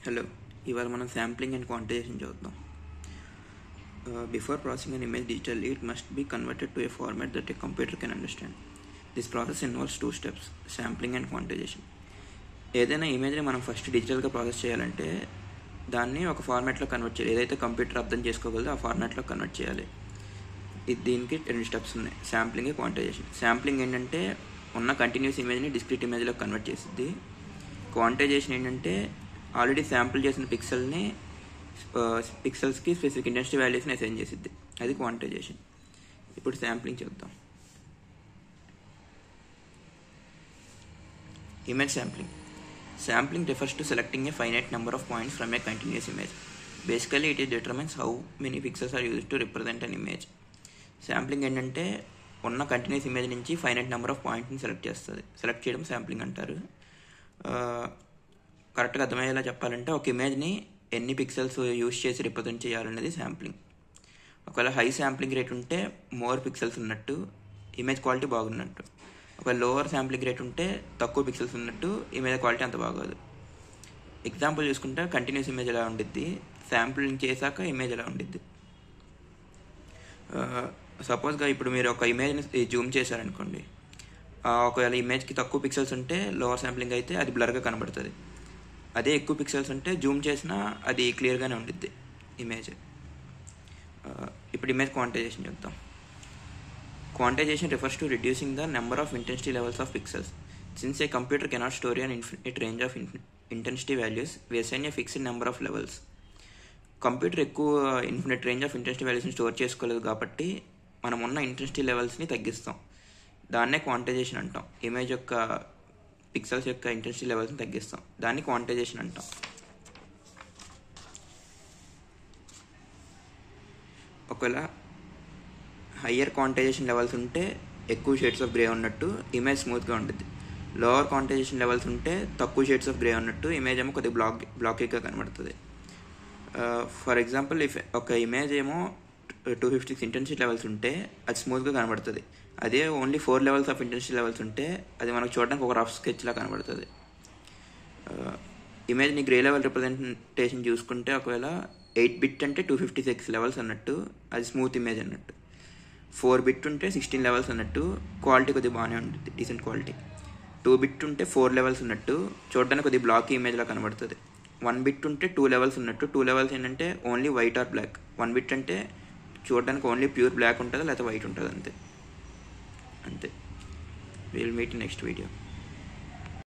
Hello, ఇవాళ మనం sampling and quantization చూద్దాం. Before processing an image digitally, it must be converted to a format that a computer can understand. This process involves two steps, sampling and quantization. ఏదైనా ఇమేజ్ని మనం first డిజిటల్గా process చేయాలంటే దాన్ని ఒక ఫార్మాట్లో కన్వర్ట్ చేయాలి. ఏదైతే కంప్యూటర్ అర్థం చేసుకోగలదో ఆ ఫార్మాట్లో కన్వర్ట్ చేయాలి. దీనికి రెండు స్టెప్స్ ఉన్నాయి, శాంప్లింగ్, క్వాంటిజేషన్. శాంప్లింగ్ ఏంటంటే ఉన్న కంటిన్యూస్ ఇమేజ్ని డిస్క్రీట్ ఇమేజ్లో కన్వర్ట్ చేసిద్ది. క్వాంటిజేషన్ ఏంటంటే ఆల్రెడీ శాంపుల్ చేసిన పిక్సెల్స్కి స్పెసిఫిక్ ఇంటెన్సిటీ వాల్యూస్ని అసైన్ చేసిద్ది. అది క్వాంటిజేషన్. ఇప్పుడు శాంప్లింగ్ చూద్దాం. Image sampling. Sampling refers to selecting a finite number of points from a continuous image. Basically, it determines how many pixels are used to represent an image. Sampling ఏంటంటే ఉన్న continuous image నుంచి finite number of పాయింట్ని select చేయడం sampling అంటారు. కరెక్ట్గా అర్థమయ్యేలా చెప్పాలంటే ఒక ఇమేజ్ని ఎన్ని పిక్సెల్స్ యూజ్ చేసి రిప్రజెంట్ చేయాలనేది శాంప్లింగ్. ఒకవేళ హై శాంప్లింగ్ రేట్ ఉంటే మోర్ పిక్సెల్స్ ఉన్నట్టు, ఇమేజ్ క్వాలిటీ బాగున్నట్టు. ఒక లోవర్ శాంప్లింగ్ రేట్ ఉంటే తక్కువ పిక్సెల్స్ ఉన్నట్టు, ఇమేజ్ క్వాలిటీ అంత బాగోదు. ఎగ్జాంపుల్ చూసుకుంటే కంటిన్యూస్ ఇమేజ్ ఎలా ఉండిద్ది, శాంప్లింగ్ చేశాక ఇమేజ్ ఎలా ఉండిద్ది. సపోజ్గా ఇప్పుడు మీరు ఒక ఇమేజ్ని జూమ్ చేశారనుకోండి, ఒకవేళ ఇమేజ్కి తక్కువ పిక్సెల్స్ ఉంటే లోవర్ శాంప్లింగ్ అయితే అది బ్లర్గా కనబడుతుంది. అదే ఎక్కువ పిక్సెల్స్ ఉంటే జూమ్ చేసినా అది క్లియర్గానే ఉండిద్ది ఇమేజ్. ఇప్పుడు ఇమేజ్ క్వాంటిజేషన్ చూద్దాం. Quantization refers to reducing the number of intensity levels of pixels. Since a computer cannot store an infinite range of intensity values, we assign a fixed number of levels. Computer ఎక్కువ infinite range of intensity వాల్యూస్ని store చేసుకోలేదు కాబట్టి మనం ఉన్న intensity లెవెల్స్ని తగ్గిస్తాం. దాన్నే quantization అంటాం. ఇమేజ్ యొక్క పిక్సెల్స్ యొక్క ఇంటెన్సిటీ లెవెల్స్ని తగ్గిస్తాం, దాన్ని క్వాంటిజేషన్ అంటాం. ఒకవేళ హయ్యర్ క్వాంటిజేషన్ లెవెల్స్ ఉంటే ఎక్కువ షేడ్స్ ఆఫ్ గ్రే ఉన్నట్టు, ఇమేజ్ స్మూత్గా ఉంటుంది. లోవర్ క్వాంటిజేషన్ లెవెల్స్ ఉంటే తక్కువ షేడ్స్ ఆఫ్ గ్రే ఉన్నట్టు, ఇమేజ్ ఏమో కొద్దిగా బ్లాకీగా కనబడుతుంది. ఫర్ ఎగ్జాంపుల్, ఒక ఇమేజ్ ఏమో 256 ఇంటెన్సిటీ లెవెల్స్ ఉంటే అది స్మూత్గా కనబడుతుంది. అదే only 4 levels of intensity levels ఉంటే అది మనకు చూడడానికి ఒక రఫ్ స్కెచ్లా కనబడుతుంది. ఇమేజ్ని గ్రే లెవెల్ రిప్రజెంటేషన్ చూసుకుంటే ఒకవేళ 8 బిట్ అంటే 256 లెవెల్స్ అన్నట్టు, అది స్మూత్ ఇమేజ్ అన్నట్టు. 4 బిట్ ఉంటే 16 లెవెల్స్ అన్నట్టు, క్వాలిటీ కొద్దిగా బాగానే ఉంటుంది, డీసెంట్ క్వాలిటీ. 2 బిట్ ఉంటే 4 లెవెల్స్ ఉన్నట్టు, చూడడానికి కొద్దిగా బ్లాకీ ఇమేజ్లా కనబడుతుంది. 1 బిట్ ఉంటే 2 లెవెల్స్ ఉన్నట్టు, 2 లెవెల్స్ ఏంటంటే only white or black. 1 bit అంటే చూడడానికి ఓన్లీ ప్యూర్ బ్లాక్ ఉంటుంది, లేకపోతే వైట్ ఉంటుంది, అంతే. Will meet next video.